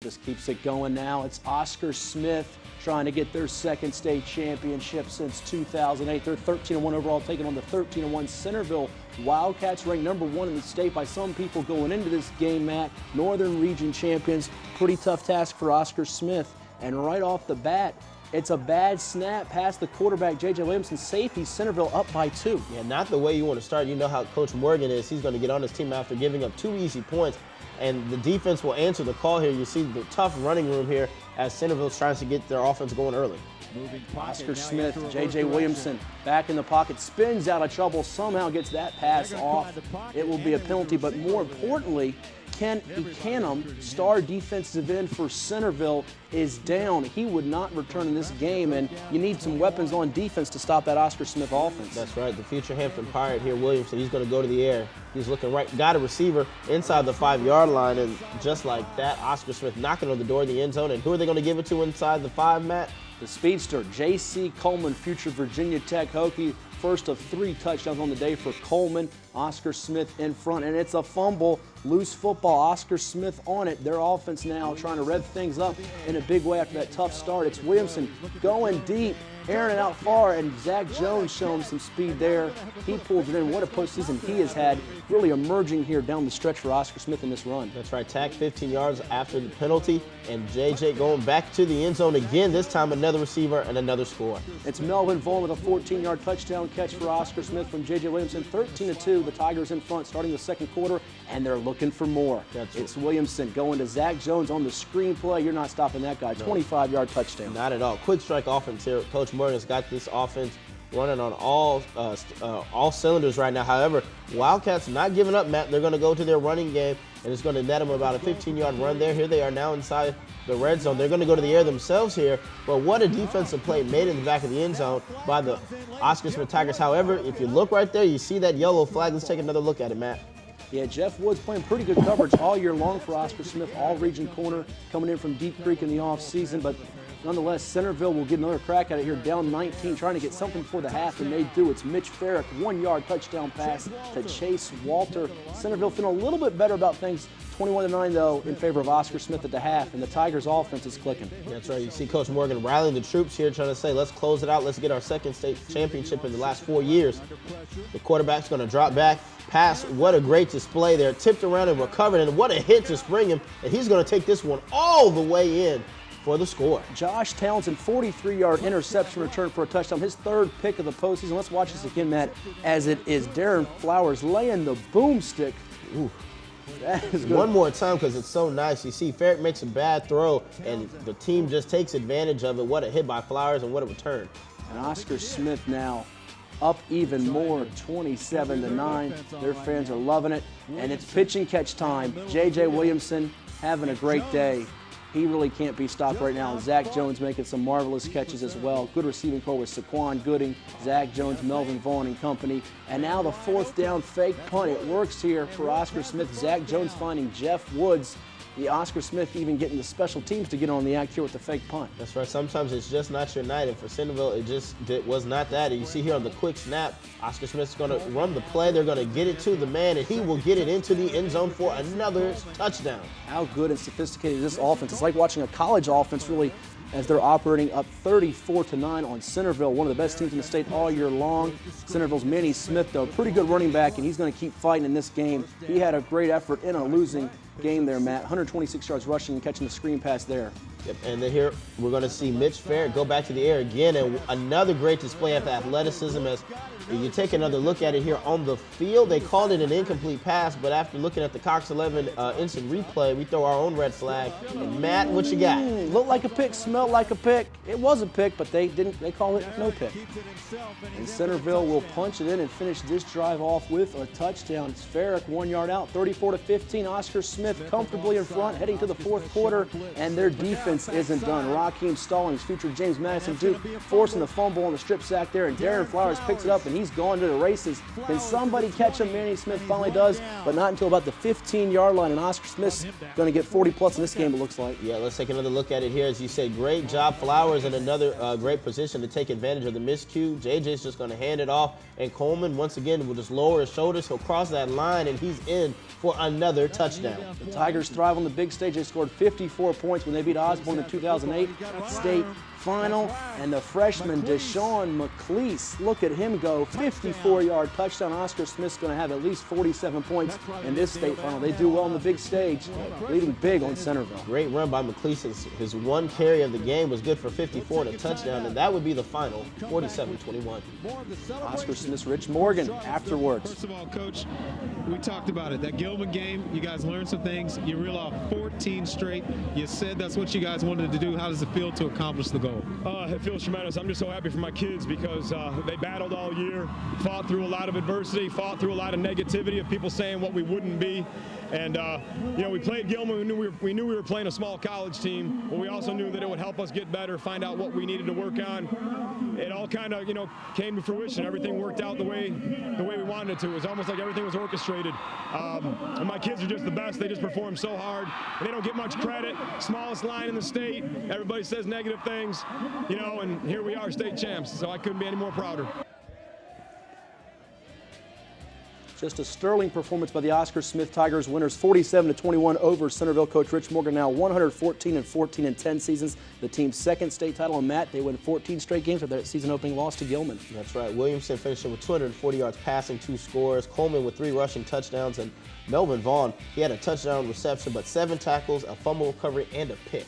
Just keeps it going now. It's Oscar Smith trying to get their second state championship since 2008. They're 13-1 overall, taking on the 13-1 Centreville Wildcats, ranked number 1 in the state by some people going into this game, Matt. Northern Region champions. Pretty tough task for Oscar Smith. And right off the bat, it's a bad snap past the quarterback, J.J. Williamson. Safety, Centreville up by 2. Yeah, not the way you want to start. You know how Coach Morgan is. He's going to get on his team after giving up 2 easy points. And the defense will answer the call here. You see the tough running room here as Centreville tries to get their offense going early. Oscar Smith, J.J. Williamson back in the pocket, spins out of trouble, somehow gets that pass off. It will be a penalty, but more importantly, Ken Ecanum, star defensive end for Centreville, is down. He would not return in this game, and you need some weapons on defense to stop that Oscar Smith offense. That's right. The future Hampton Pirate here, Williamson, he's going to go to the air. He's looking right, got a receiver inside the 5-yard line, and just like that, Oscar Smith knocking on the door of the end zone. And who are they going to give it to inside the 5, Matt? The speedster, J.C. Coleman, future Virginia Tech Hokie. First of 3 touchdowns on the day for Coleman. Oscar Smith in front, and it's a fumble. Loose football, Oscar Smith on it. Their offense now trying to rev things up in a big way after that tough start. It's Williamson going deep, airing it out far, and Zach Jones showing some speed there. He pulls it in. What a postseason he has had, really emerging here down the stretch for Oscar Smith in this run. That's right, tacked 15 yards after the penalty, and J.J. going back to the end zone again, this time another receiver and another score. It's Melvin Vaughn with a 14-yard touchdown catch for Oscar Smith from J.J. Williamson. 13-2, the Tigers in front starting the second quarter, and they're looking for more. It's Williamson going to Zach Jones on the screenplay. You're not stopping that guy. 25-yard touchdown. Not at all. Quick strike offense here. Coach Morgan's got this offense running on all cylinders right now. However, Wildcats not giving up, Matt. They're going to go to their running game, and it's going to net them about a 15-yard run there. Here they are now inside the red zone. They're going to go to the air themselves here, but what a defensive play made in the back of the end zone by the Oscar Smith Tigers. However, if you look right there, you see that yellow flag. Let's take another look at it, Matt. Yeah, Jeff Woods playing pretty good coverage all year long for Oscar Smith, all-region corner, coming in from Deep Creek in the offseason, but nonetheless, Centreville will get another crack at it here, down 19, trying to get something before the half, and they do. It's Mitch Farrick, 1-yard touchdown pass to Chase Walter. Centreville feeling a little bit better about things, 21-9, though, in favor of Oscar Smith at the half, and the Tigers' offense is clicking. That's right. You see Coach Morgan rallying the troops here, trying to say, let's close it out. Let's get our second state championship in the last 4 years. The quarterback's going to drop back, pass. What a great display there. Tipped around and recovered, and what a hit to spring him. And he's going to take this one all the way in for the score. Josh Townsend, 43-yard interception return for a touchdown, his 3rd pick of the postseason. Let's watch this again, Matt, as it is Darren Flowers laying the boomstick. Ooh. That is good. One more time because it's so nice. You see Farrick makes a bad throw, and the team just takes advantage of it. What a hit by Flowers and what a return. And Oscar Smith now up even more, 27-9. Their fans are loving it, and it's pitch and catch time. J.J. Williamson having a great day. He really can't be stopped right now. Zach Jones making some marvelous catches as well. Good receiving core with Saquon Gooding, Zach Jones, Melvin Vaughn and company. And now the 4th down fake punt. It works here for Oscar Smith. Zach Jones finding Jeff Woods. The Oscar Smith even getting the special teams to get on the act here with the fake punt. That's right. Sometimes it's just not your night, and for Centreville, it was not that. And you see here on the quick snap, Oscar Smith's going to run the play. They're going to get it to the man, and he will get it into the end zone for another touchdown. How good and sophisticated is this offense? It's like watching a college offense, really, as they're operating up 34-9 on Centreville, one of the best teams in the state all year long. Centreville's Manny Smith, though, pretty good running back, and he's going to keep fighting in this game. He had a great effort in a losing game there, Matt. 126 yards rushing and catching the screen pass there. Yep, and then here we're going to see Mitch Farrick go back to the air again, and another great display of athleticism. As you take another look at it here on the field, they called it an incomplete pass, but after looking at the Cox 11 instant replay, we throw our own red flag. And Matt, what you got? Looked like a pick, smelled like a pick. It was a pick, but they call it no pick. And Centreville will punch it in and finish this drive off with a touchdown. It's Farrick 1 yard out, 34-15. Oscar Smith comfortably in front, heading to the 4th quarter, and their defense defense isn't done. Raheem Stallings, future James Madison Duke, forcing the fumble on the strip sack there, and Darren Flowers picks it up, and he's going to the races. Can somebody catch him? Manny Smith finally does, but not until about the 15-yard line, and Oscar Smith's going to get 40-plus in this game, it looks like. Yeah, let's take another look at it here. As you said, great job, Flowers, in another great position to take advantage of the miscue. JJ's just going to hand it off, and Coleman, once again, will just lower his shoulders. He'll cross that line, and he's in for another touchdown. The Tigers thrive on the big stage. They scored 54 points when they beat Osborne in the 2008 state final, and the freshman Deshaun McCleese, look at him go, 54-yard touchdown. Oscar Smith's going to have at least 47 points in this state final. They do well on the big stage, leading big on Centreville. Great run by McCleese. His one carry of the game was good for 54 and a touchdown, and that would be the final, 47-21. Oscar Smith's Rich Morgan afterwards. First of all, Coach, we talked about it. That Gilman game, you guys learned some things. You reeled off 14 straight. You said that's what you guys wanted to do. How does it feel to accomplish the goal? It feels tremendous. I'm just so happy for my kids because they battled all year, fought through a lot of adversity, fought through a lot of negativity of people saying what we wouldn't be. And, we played Gilman. We knew we were playing a small college team, but we also knew that it would help us get better, find out what we needed to work on. It all kind of, came to fruition. Everything worked out the way we wanted it to. It was almost like everything was orchestrated. And my kids are just the best. They just perform so hard. And they don't get much credit. Smallest line in the state. Everybody says negative things, and here we are, state champs. So I couldn't be any more prouder. Just a sterling performance by the Oscar Smith Tigers, winners 47-21 over Centreville. Coach Rich Morgan now 114-14 in 10 seasons. The team's second state title. And Matt, they win 14 straight games after that season opening loss to Gilman. That's right. Williamson finishing with 240 yards passing, 2 scores. Coleman with 3 rushing touchdowns. And Melvin Vaughn, he had a touchdown reception, but 7 tackles, a fumble recovery, and a pick.